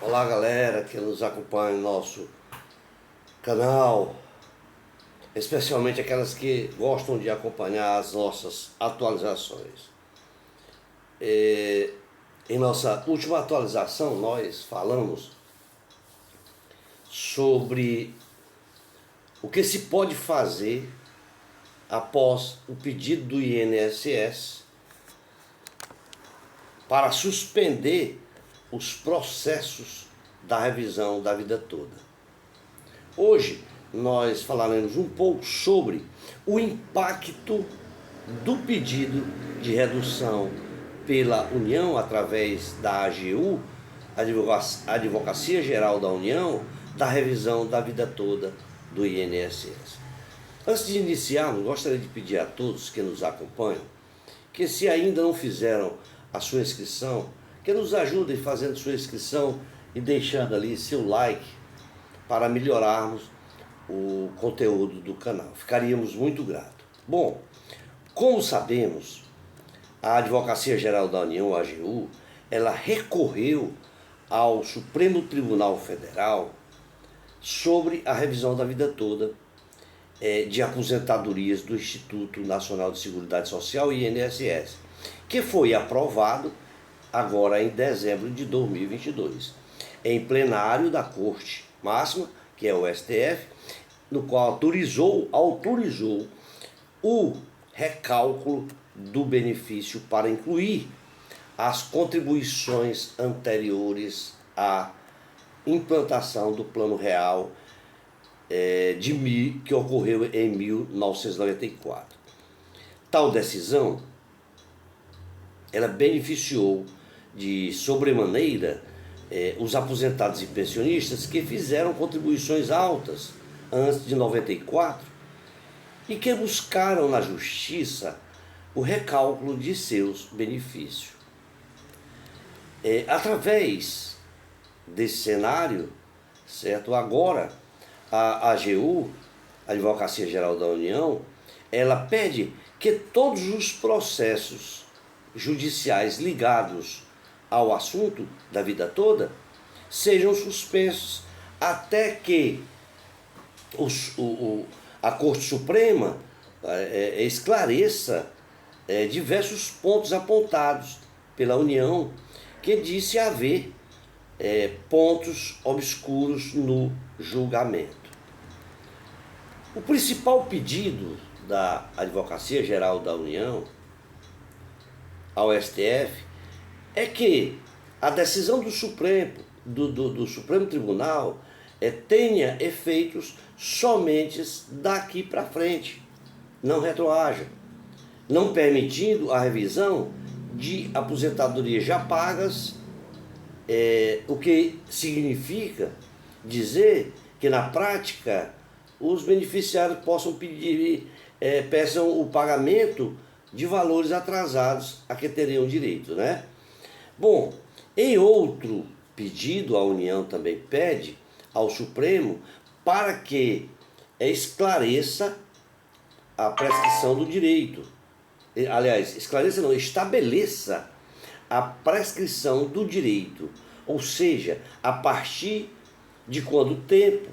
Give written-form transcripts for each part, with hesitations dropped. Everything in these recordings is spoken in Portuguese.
Olá galera que nos acompanha no nosso canal, especialmente aquelas que gostam de acompanhar as nossas atualizações. Em nossa última atualização nós falamos sobre o que se pode fazer após o pedido do INSS para suspender os processos da revisão da vida toda. Hoje nós falaremos um pouco sobre o impacto do pedido de redução pela União através da AGU, Advocacia Geral da União, da revisão da vida toda do INSS. Antes de iniciarmos, gostaria de pedir a todos que nos acompanham que, se ainda não fizeram a sua inscrição, que nos ajudem fazendo sua inscrição e deixando ali seu like para melhorarmos o conteúdo do canal. Ficaríamos muito gratos. Bom, como sabemos, a Advocacia Geral da União, a AGU, ela recorreu ao Supremo Tribunal Federal sobre a revisão da vida toda de aposentadorias do Instituto Nacional de Seguridade Social, INSS, que foi aprovado agora em dezembro de 2022, em plenário da Corte Máxima, que é o STF, no qual autorizou o recálculo do benefício para incluir as contribuições anteriores à implantação do Plano Real que ocorreu em 1994. Tal decisão ela beneficiou de sobremaneira os aposentados e pensionistas que fizeram contribuições altas antes de 94 e que buscaram na justiça o recálculo de seus benefícios. Através desse cenário, certo? Agora a AGU, a Advocacia Geral da União, ela pede que todos os processos judiciais ligados ao assunto da vida toda sejam suspensos até que a Corte Suprema esclareça diversos pontos apontados pela União, que disse haver pontos obscuros no julgamento. O principal pedido da Advocacia Geral da União ao STF é que a decisão do Supremo Tribunal tenha efeitos somente daqui para frente, não retroaja, não permitindo a revisão de aposentadorias já pagas, o que significa dizer que na prática os beneficiários peçam o pagamento de valores atrasados a que teriam direito, né? Bom, em outro pedido, a União também pede ao Supremo para que esclareça a prescrição do direito. Aliás, estabeleça a prescrição do direito, ou seja, a partir de quando tempo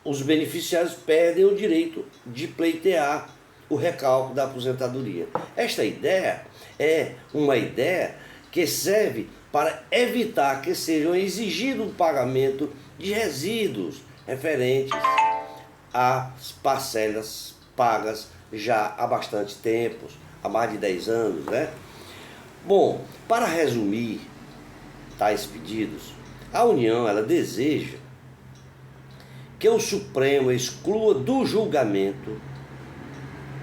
os beneficiários perdem o direito de pleitear o recálculo da aposentadoria. Esta ideia é uma ideia que serve para evitar que sejam exigido o pagamento de resíduos referentes às parcelas pagas já há bastante tempo, há mais de 10 anos, né? Bom, para resumir tais pedidos, a União ela deseja que o Supremo exclua do julgamento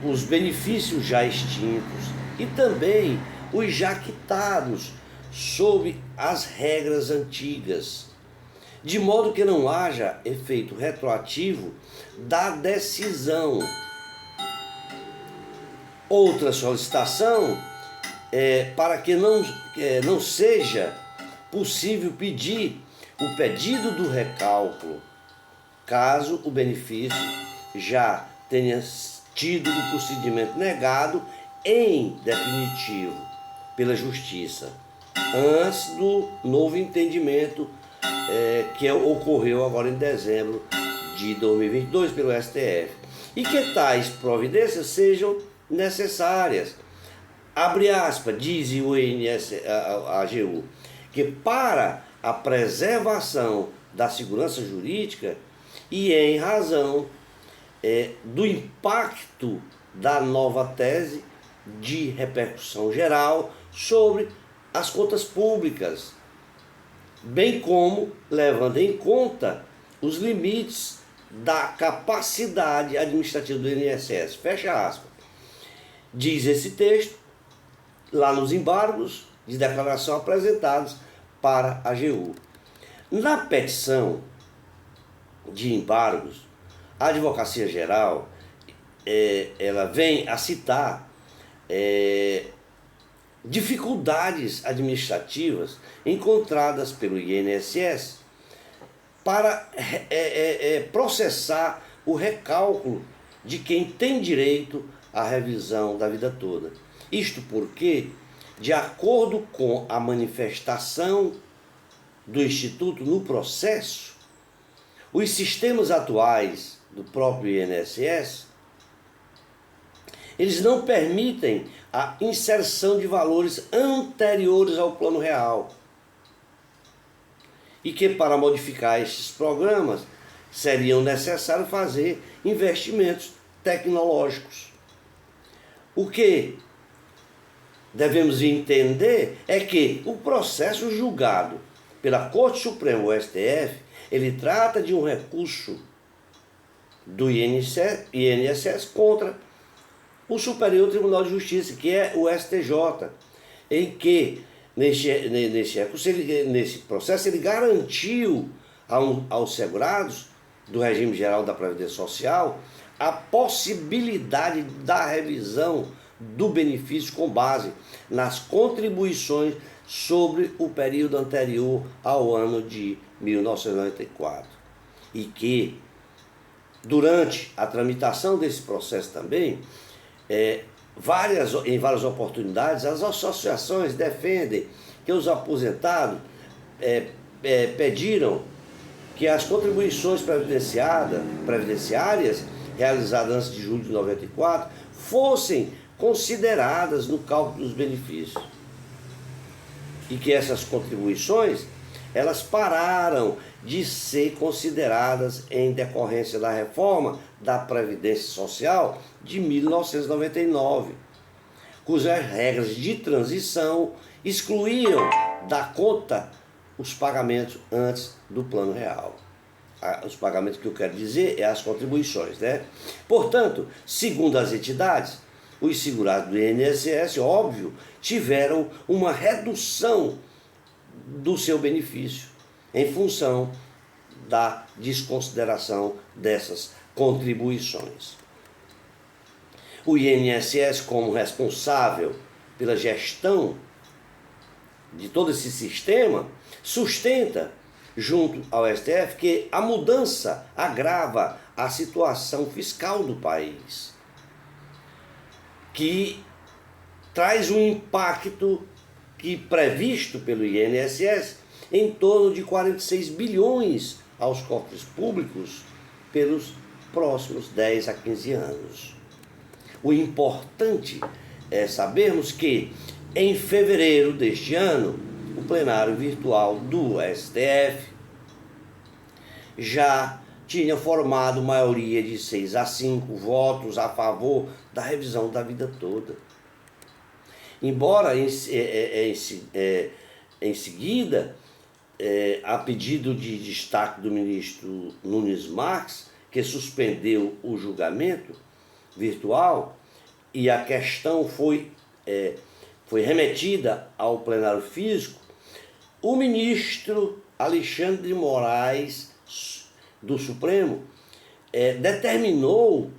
os benefícios já extintos e também os já quitados sob as regras antigas, de modo que não haja efeito retroativo da decisão. Outra solicitação é para que não seja possível pedir o pedido do recálculo, caso o benefício já tenha tido o procedimento negado em definitivo pela Justiça, antes do novo entendimento que ocorreu agora em dezembro de 2022 pelo STF, e que tais providências sejam necessárias. Abre aspas, diz o AGU, que para a preservação da segurança jurídica e em razão do impacto da nova tese de repercussão geral sobre as contas públicas, bem como levando em conta os limites da capacidade administrativa do INSS. Fecha aspas. Diz esse texto lá nos embargos de declaração apresentados para a AGU. Na petição de embargos, a Advocacia Geral ela vem a citar dificuldades administrativas encontradas pelo INSS para processar o recálculo de quem tem direito à revisão da vida toda. Isto porque, de acordo com a manifestação do Instituto no processo, os sistemas atuais do próprio INSS, eles não permitem a inserção de valores anteriores ao plano real. E que para modificar estes programas seriam necessários fazer investimentos tecnológicos. O que devemos entender é que o processo julgado pela Corte Suprema, o STF, ele trata de um recurso do INSS contra o Superior Tribunal de Justiça, que é o STJ, em que nesse processo ele garantiu aos segurados do regime geral da Previdência Social a possibilidade da revisão do benefício com base nas contribuições sobre o período anterior ao ano de 1994. E que, durante a tramitação desse processo também, em várias oportunidades, as associações defendem que os aposentados pediram que as contribuições previdenciárias realizadas antes de julho de 94 fossem consideradas no cálculo dos benefícios. E que essas contribuições, elas pararam de ser consideradas em decorrência da reforma da Previdência Social de 1999, cujas regras de transição excluíam da conta os pagamentos antes do plano real. Os pagamentos que eu quero dizer é as contribuições, né? Portanto, segundo as entidades, os segurados do INSS, óbvio, tiveram uma redução do seu benefício em função da desconsideração dessas contribuições. O INSS, como responsável pela gestão de todo esse sistema, sustenta, junto ao STF, que a mudança agrava a situação fiscal do país, que traz um impacto previsto pelo INSS em torno de 46 bilhões aos cofres públicos pelos próximos 10 a 15 anos. O importante é sabermos que, em fevereiro deste ano, o plenário virtual do STF já tinha formado maioria de 6-5 votos a favor da revisão da vida toda. Embora em seguida, a pedido de destaque do ministro Nunes Marques, que suspendeu o julgamento virtual, e a questão foi remetida ao plenário físico, o ministro Alexandre de Moraes, do Supremo, determinou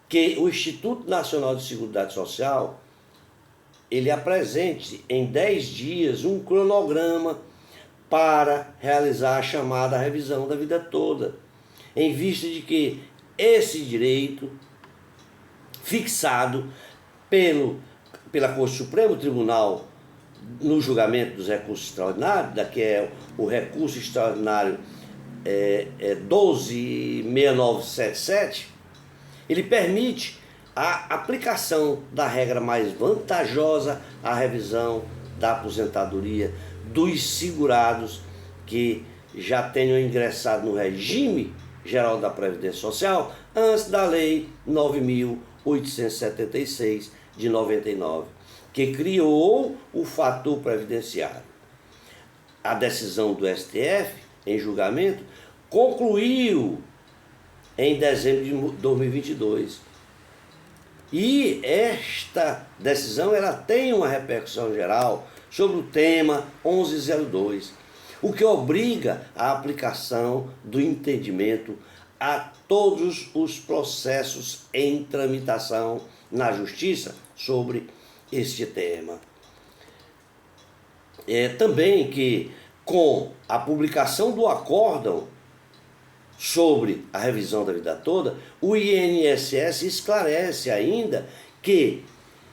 que o Instituto Nacional de Seguridade Social ele apresente em 10 dias um cronograma para realizar a chamada revisão da vida toda, em vista de que esse direito fixado pela Corte Suprema, o Tribunal no julgamento dos recursos extraordinários, que é o recurso extraordinário 126977, ele permite a aplicação da regra mais vantajosa à revisão da aposentadoria dos segurados que já tenham ingressado no regime geral da Previdência Social antes da Lei 9.876 de 99, que criou o fator previdenciário. A decisão do STF, em julgamento, concluiu em dezembro de 2022. E esta decisão ela tem uma repercussão geral sobre o tema 1102, o que obriga a aplicação do entendimento a todos os processos em tramitação na Justiça sobre este tema. Também que, com a publicação do acórdão sobre a revisão da vida toda, o INSS esclarece ainda que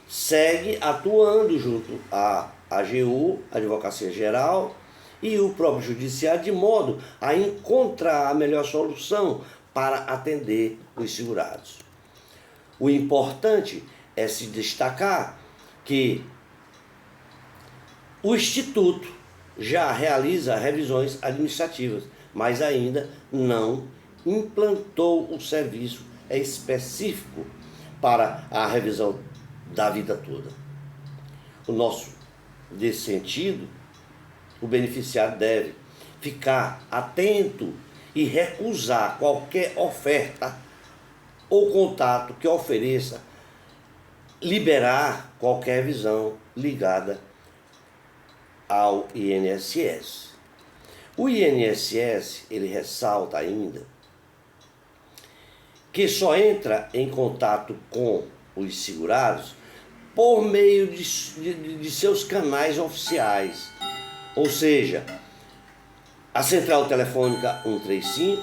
segue atuando junto à AGU, Advocacia Geral, e o próprio Judiciário, de modo a encontrar a melhor solução para atender os segurados. O importante é se destacar que o Instituto já realiza revisões administrativas, mas ainda não implantou o serviço específico para a revisão da vida toda. Nesse sentido, o beneficiário deve ficar atento e recusar qualquer oferta ou contato que ofereça liberar qualquer revisão ligada ao INSS. O INSS, ele ressalta ainda que só entra em contato com os segurados por meio de seus canais oficiais, ou seja, a central telefônica 135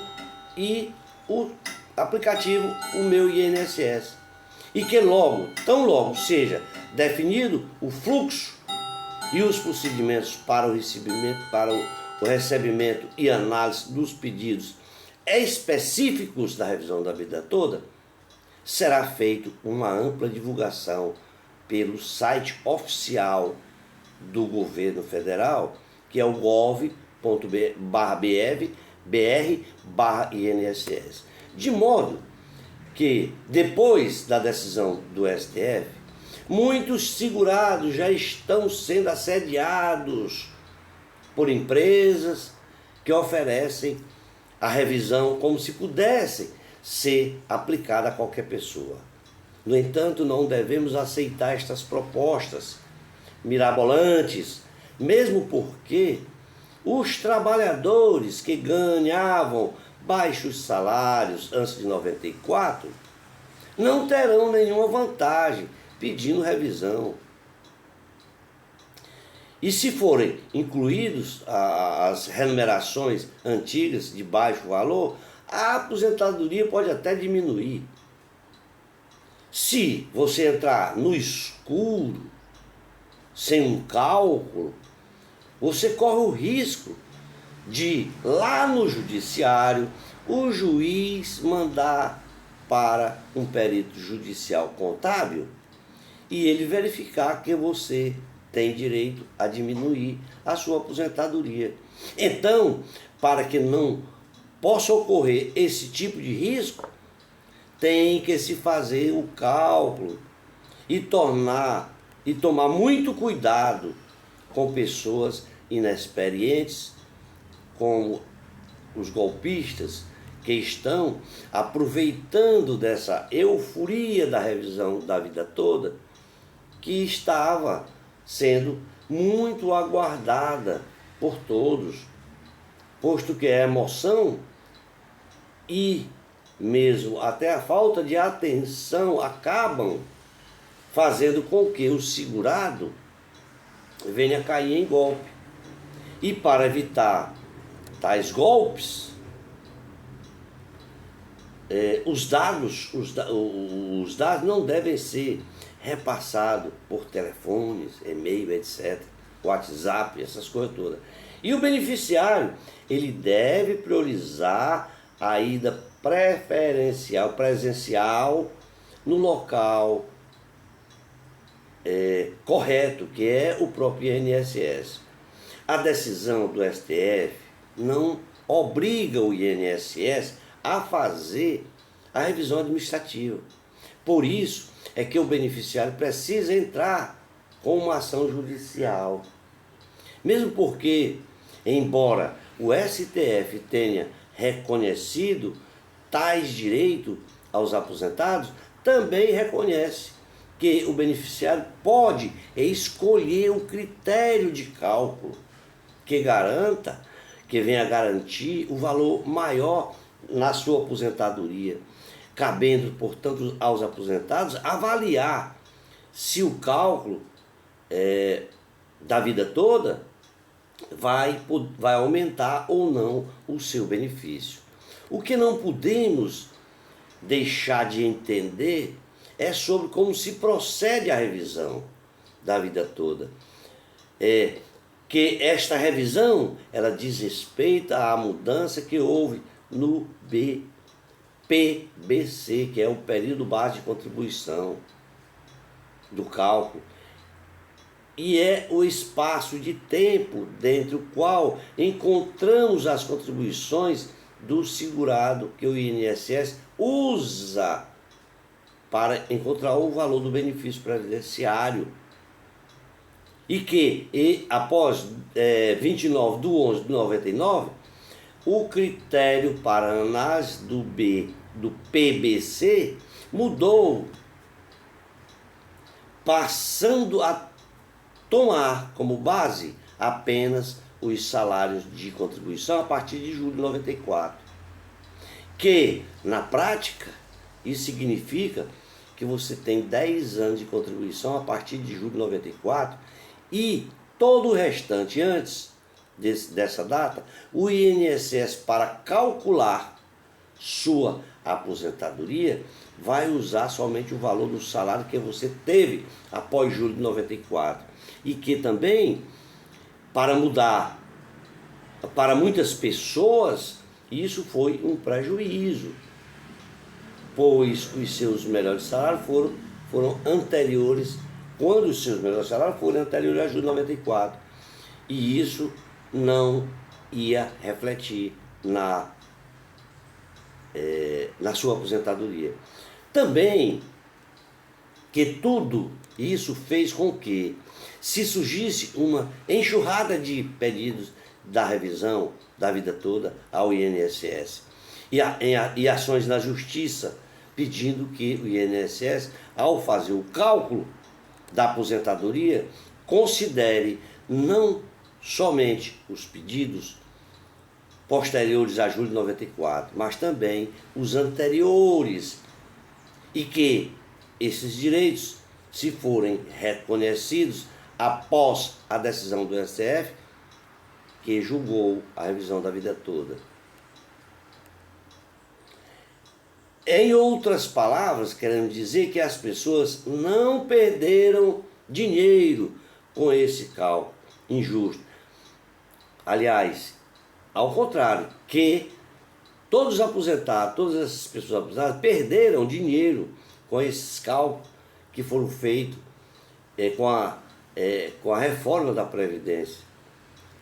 e o aplicativo O Meu INSS. E que tão logo seja definido o fluxo e os procedimentos para o recebimento e análise dos pedidos específicos da revisão da vida toda, será feita uma ampla divulgação pelo site oficial do governo federal, que é o gov.br/INSS. De modo que, depois da decisão do STF, muitos segurados já estão sendo assediados por empresas que oferecem a revisão como se pudesse ser aplicada a qualquer pessoa. No entanto, não devemos aceitar estas propostas mirabolantes, mesmo porque os trabalhadores que ganhavam baixos salários antes de 94 não terão nenhuma vantagem pedindo revisão. E se forem incluídos as remunerações antigas de baixo valor, a aposentadoria pode até diminuir. Se você entrar no escuro, sem um cálculo, você corre o risco de, lá no judiciário, o juiz mandar para um perito judicial contábil e ele verificar que você tem direito a diminuir a sua aposentadoria. Então, para que não possa ocorrer esse tipo de risco, tem que se fazer o cálculo e tomar muito cuidado com pessoas inexperientes, como os golpistas, que estão aproveitando dessa euforia da revisão da vida toda, que estava sendo muito aguardada por todos, posto que a emoção e mesmo até a falta de atenção acabam fazendo com que o segurado venha a cair em golpe. E para evitar tais golpes, os dados não devem ser repassados por telefones, e-mail, etc. WhatsApp, essas coisas todas. E o beneficiário, ele deve priorizar a ida presencial no local correto, que é o próprio INSS. A decisão do STF não obriga o INSS a fazer a revisão administrativa. Por isso é que o beneficiário precisa entrar com uma ação judicial. Mesmo porque, embora o STF tenha reconhecido tais direitos aos aposentados, também reconhece que o beneficiário pode escolher um critério de cálculo que venha garantir o valor maior na sua aposentadoria, cabendo, portanto, aos aposentados avaliar se o cálculo da vida toda vai aumentar ou não o seu benefício. O que não podemos deixar de entender é sobre como se procede a revisão da vida toda. Que esta revisão, ela diz respeito à mudança que houve no PBC, que é o período base de contribuição do cálculo. E é o espaço de tempo dentro do qual encontramos as contribuições do segurado que o INSS usa para encontrar o valor do benefício previdenciário. E que, após 29/11/99, o critério para a análise do PBC mudou, passando a tomar como base apenas os salários de contribuição a partir de julho de 94. Que, na prática, isso significa que você tem 10 anos de contribuição a partir de julho de 94 e todo o restante antes dessa data, o INSS, para calcular sua aposentadoria, vai usar somente o valor do salário que você teve após julho de 94. E que também, para mudar, para muitas pessoas, isso foi um prejuízo, pois os seus melhores salários foram anteriores, quando os seus melhores salários foram anteriores a julho de 94. E isso não ia refletir na sua aposentadoria. Também que tudo isso fez com que se surgisse uma enxurrada de pedidos da revisão da vida toda ao INSS e ações na justiça pedindo que o INSS, ao fazer o cálculo da aposentadoria, considere não somente os pedidos posteriores a julho de 94, mas também os anteriores, e que esses direitos, se forem reconhecidos após a decisão do STF, que julgou a revisão da vida toda. Em outras palavras, queremos dizer que as pessoas não perderam dinheiro com esse cálculo injusto. Aliás, ao contrário, que todos os aposentados, todas essas pessoas aposentadas perderam dinheiro com esses cálculos que foram feitos com a reforma da Previdência,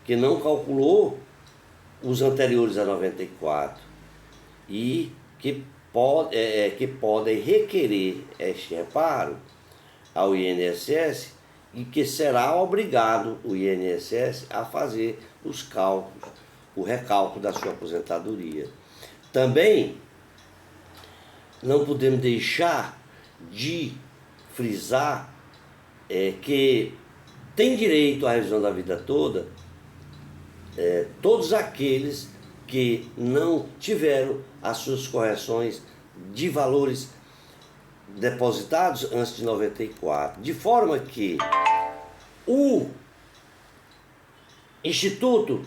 que não calculou os anteriores a 94 e que podem requerer este reparo ao INSS e que será obrigado o INSS a fazer os cálculos, o recálculo da sua aposentadoria. Também não podemos deixar de frisar que tem direito à revisão da vida toda todos aqueles que não tiveram as suas correções de valores depositados antes de 94, de forma que o Instituto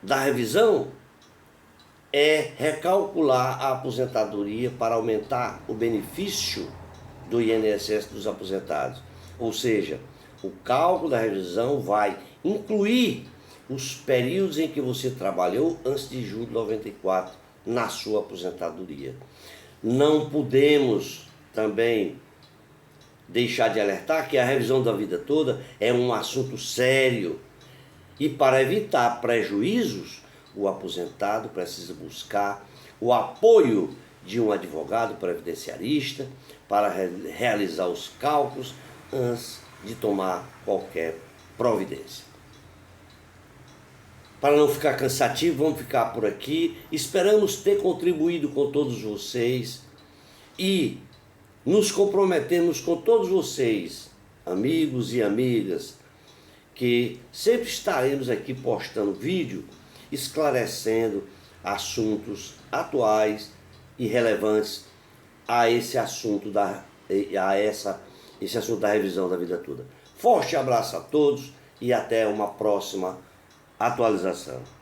da Revisão recalcular a aposentadoria para aumentar o benefício do INSS dos aposentados. Ou seja, O cálculo da revisão vai incluir os períodos em que você trabalhou antes de julho de 94 na sua aposentadoria. Não podemos também deixar de alertar que a revisão da vida toda é um assunto sério e, para evitar prejuízos, o aposentado precisa buscar o apoio de um advogado previdenciarista para realizar os cálculos antes de tomar qualquer providência. Para não ficar cansativo, vamos ficar por aqui. Esperamos ter contribuído com todos vocês e nos comprometemos com todos vocês, amigos e amigas, que sempre estaremos aqui postando vídeo esclarecendo assuntos atuais e relevantes a esse assunto esse assunto da revisão da vida toda. Forte abraço a todos e até uma próxima atualização.